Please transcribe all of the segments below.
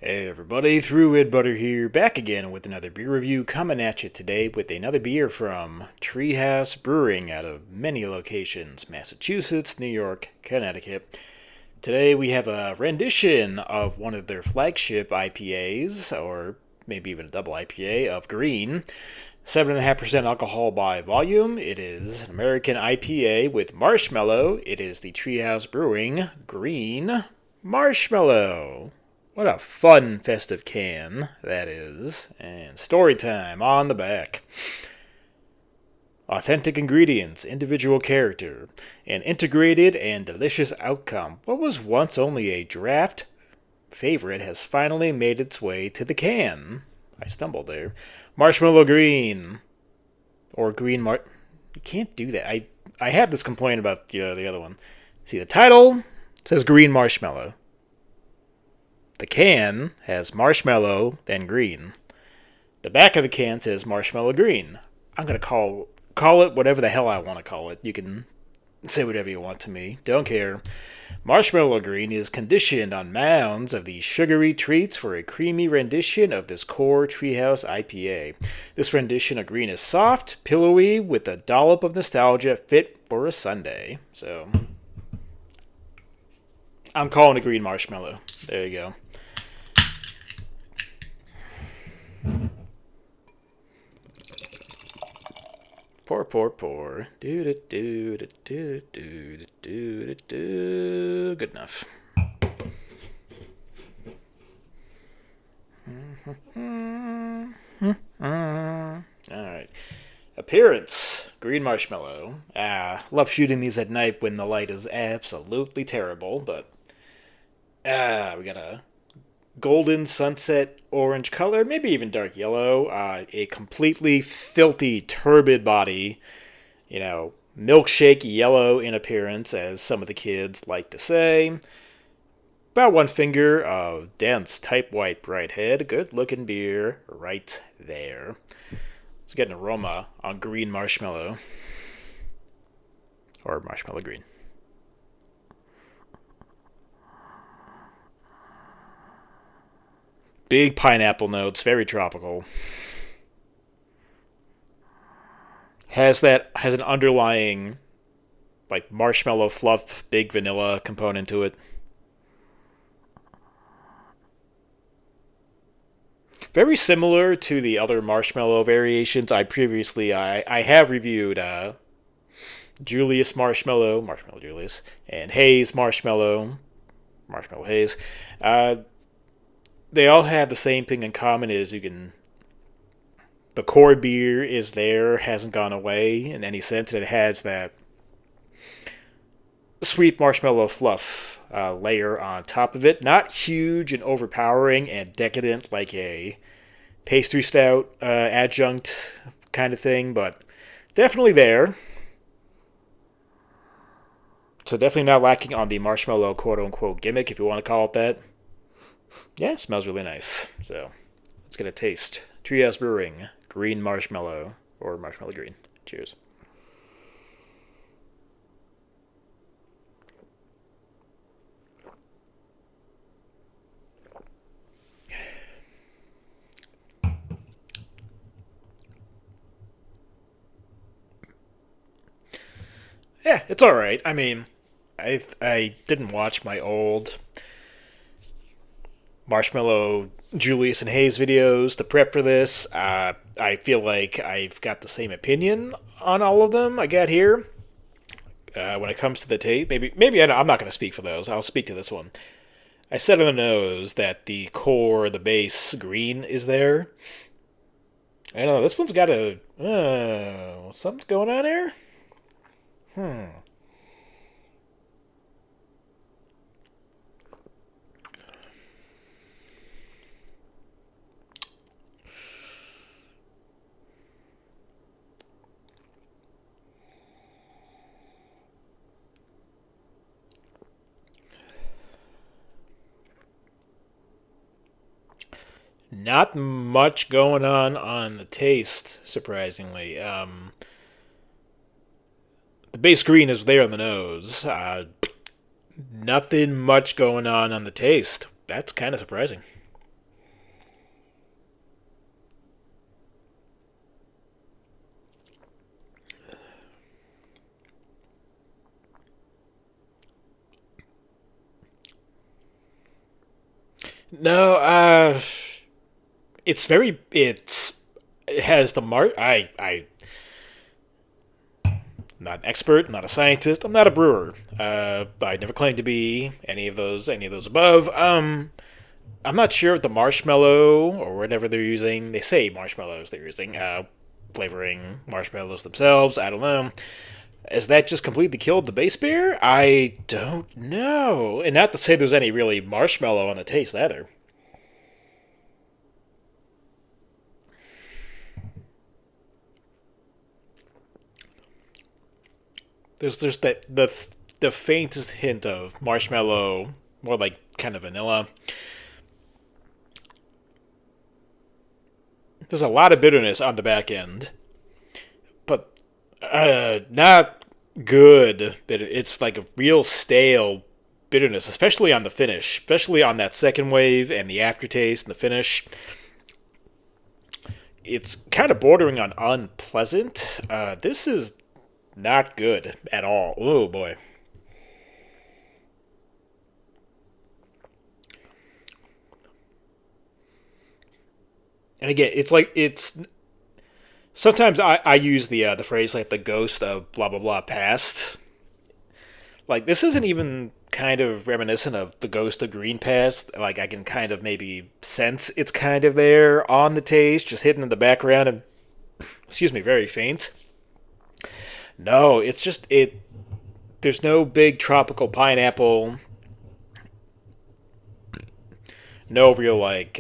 Hey everybody, ThrewRedButter here, back again with another beer review, coming at you today with another beer from Tree House Brewing out of many locations, Massachusetts, New York, Connecticut. Today we have a rendition of one of their flagship IPAs, or maybe even a double IPA, of Green. 7.5% alcohol by volume. It is an American IPA with marshmallow. It is the Treehouse Brewing Green Marshmallow. What a fun, festive can that is. And story time on the back. Authentic ingredients, individual character, an integrated and delicious outcome. What was once only a draft favorite has finally made its way to the can. I stumbled there. Marshmallow Green. Or Green Mar... You can't do that. I have this complaint about the other one. See, the title says Green Marshmallow. The can has marshmallow, then green. The back of the can says marshmallow green. I'm going to call it whatever the hell I want to call it. You can say whatever you want to me. Don't care. Marshmallow Green is conditioned on mounds of these sugary treats for a creamy rendition of this core Treehouse IPA. This rendition of green is soft, pillowy, with a dollop of nostalgia fit for a sundae. So, I'm calling it green marshmallow. There you go. Pour, pour, pour. Do do do do do do do do do. Good enough. Alright. Appearance. Green marshmallow. Love shooting these at night when the light is absolutely terrible, but we got a golden sunset orange color, maybe even dark yellow, a completely filthy, turbid body, milkshake yellow in appearance, as some of the kids like to say. About one finger of dense, type white, bright head. Good looking beer right there. Let's get an aroma on green marshmallow. Or marshmallow green. Big pineapple notes, very tropical. Has an underlying like marshmallow fluff, big vanilla component to it. Very similar to the other marshmallow variations I have reviewed Julius Marshmallow Julius, and Hayes Marshmallow Hayes. They all have the same thing in common: is the core beer is there, hasn't gone away in any sense, and it has that sweet marshmallow fluff layer on top of it. Not huge and overpowering and decadent like a pastry stout adjunct kind of thing, but definitely there. So definitely not lacking on the marshmallow quote unquote gimmick, if you want to call it that. Yeah, it smells really nice. So let's get a taste. Treehouse Brewing, green marshmallow, or marshmallow green. Cheers. Yeah, it's all right. I mean, I didn't watch my old Marshmallow Julius and Hayes videos to prep for this. I feel like I've got the same opinion on all of them I got here. When it comes to the taste, maybe I'm not going to speak for those. I'll speak to this one. I said on the nose that the core, the base green is there. I don't know. This one's got a something's going on here. Hmm. Not much going on the taste, surprisingly. The base green is there on the nose. Nothing much going on the taste. That's kind of surprising. No, it's very it has the not an expert, not a scientist. I'm not a brewer. I never claimed to be any of those above. I'm not sure if the marshmallow or whatever they're using. They say marshmallows they're using, flavoring marshmallows themselves. I don't know. Has that just completely killed the base beer? I don't know. And not to say there's any really marshmallow on the taste either. There's the faintest hint of marshmallow, more like kind of vanilla. There's a lot of bitterness on the back end, but not good. It's like a real stale bitterness, especially on the finish, especially on that second wave and the aftertaste and the finish. It's kind of bordering on unpleasant. This is not good at all. Oh boy. And again, it's sometimes I use the phrase like the ghost of blah blah blah past. Like this isn't even kind of reminiscent of the ghost of green past. Like I can kind of maybe sense it's kind of there on the taste, just hidden in the background and excuse me, very faint. No, it's just it. There's no big tropical pineapple. No real like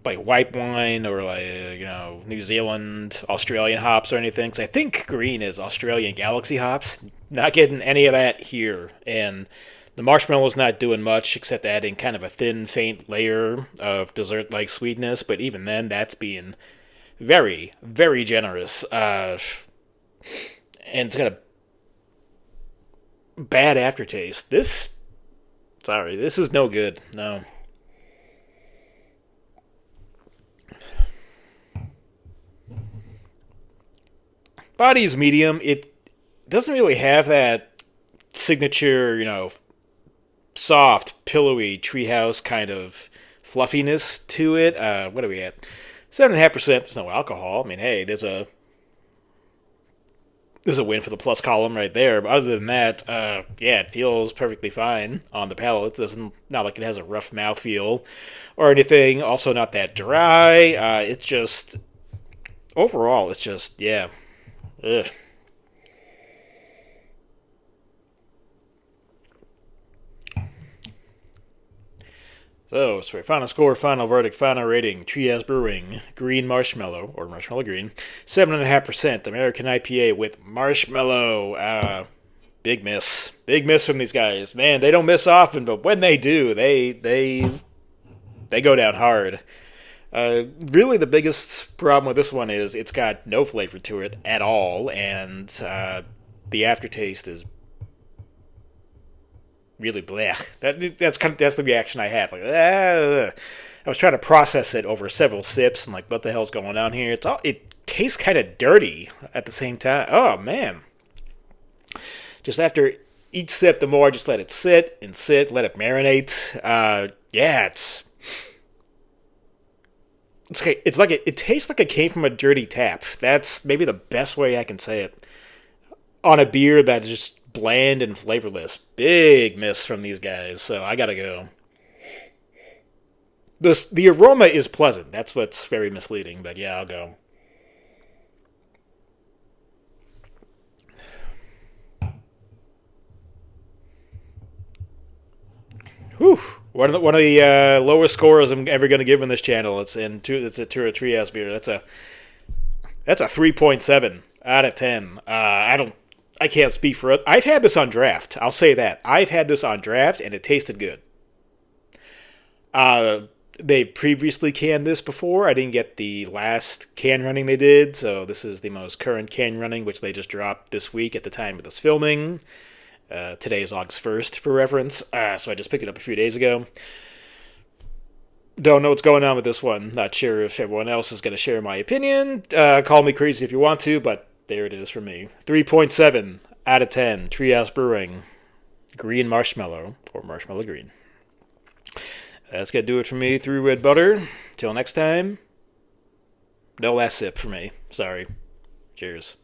white wine or like New Zealand, Australian hops or anything. 'Cause I think green is Australian Galaxy hops. Not getting any of that here, and the marshmallow's not doing much except adding kind of a thin, faint layer of dessert-like sweetness. But even then, that's being very, very generous. And it's got a bad aftertaste. Sorry, this is no good. No. Body's medium. It doesn't really have that signature, soft, pillowy treehouse kind of fluffiness to it. What are we at? 7.5%. There's no alcohol. I mean, hey, there's a win for the plus column right there. But other than that, yeah, it feels perfectly fine on the palate. It doesn't not like it has a rough mouthfeel or anything. Also, not that dry. It's just overall, it's just yeah. Ugh. So, it's for final score, final verdict, final rating. Treehouse Brewing, Green Marshmallow, or Marshmallow Green, 7.5% American IPA with marshmallow. Big miss. Big miss from these guys. Man, they don't miss often, but when they do, they go down hard. Really, the biggest problem with this one is it's got no flavor to it at all, and the aftertaste is really blech. That's the reaction I had. Like, I was trying to process it over several sips, and like, what the hell's going on here? It tastes kind of dirty at the same time. Oh man! Just after each sip, the more I just let it sit and sit, let it marinate. Yeah, it tastes like it came from a dirty tap. That's maybe the best way I can say it on a beer that is just bland and flavorless. Big miss from these guys, so I gotta go. The aroma is pleasant. That's what's very misleading, but yeah, I'll go. Whew. One of the lowest scores I'm ever going to give on this channel. It's a Trias beer. That's a 3.7 out of 10. I can't speak for it. I've had this on draft. I'll say that. I've had this on draft and it tasted good. Uh, they previously canned this before. I didn't get the last can running they did, so this is the most current can running, which they just dropped this week at the time of this filming. Today is August 1st, for reference, so I just picked it up a few days ago. Don't know what's going on with this one. Not sure if everyone else is going to share my opinion. Call me crazy if you want to, but there it is for me. 3.7 out of 10. Treehouse Brewing. green marshmallow, or marshmallow green. That's going to do it for me through Red Butter. Till next time, no last sip for me. Sorry. Cheers.